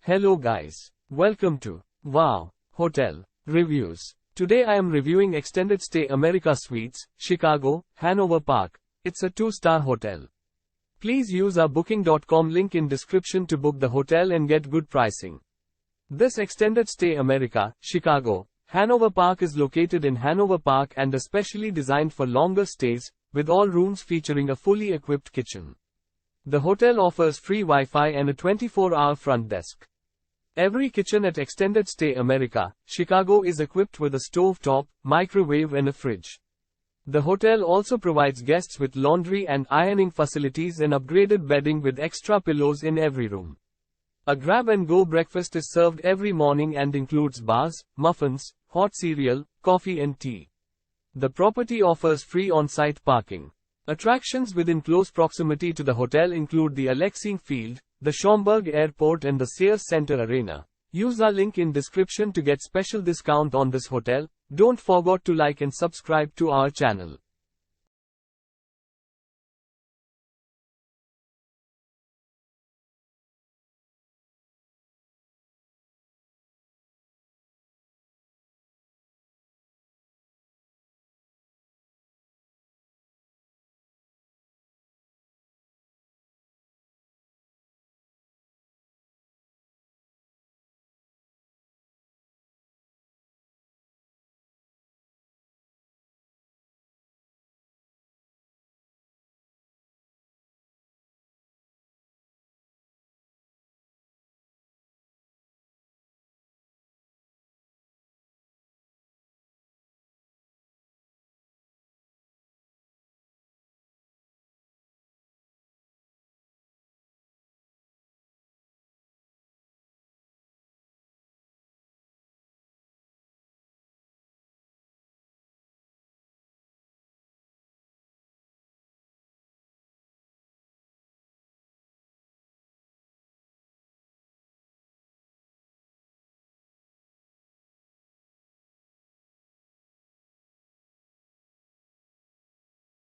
Hello guys. Welcome to Wow Hotel Reviews. Today I am reviewing Extended Stay America Suites, Chicago, Hanover Park. It's a 2-star hotel. Please use our booking.com link in description to book the hotel and get good pricing. This Extended Stay America, Chicago, Hanover Park is located in Hanover Park and especially designed for longer stays, with all rooms featuring a fully equipped kitchen. The hotel offers free Wi-Fi and a 24-hour front desk. Every kitchen at Extended Stay America, Chicago is equipped with a stovetop, microwave and a fridge. The hotel also provides guests with laundry and ironing facilities and upgraded bedding with extra pillows in every room. A grab-and-go breakfast is served every morning and includes bars, muffins, hot cereal, coffee and tea. The property offers free on-site parking. Attractions within close proximity to the hotel include the Alexian Field, the Schaumburg Airport and the Sears Center Arena. Use our link in description to get special discount on this hotel. Don't forget to like and subscribe to our channel.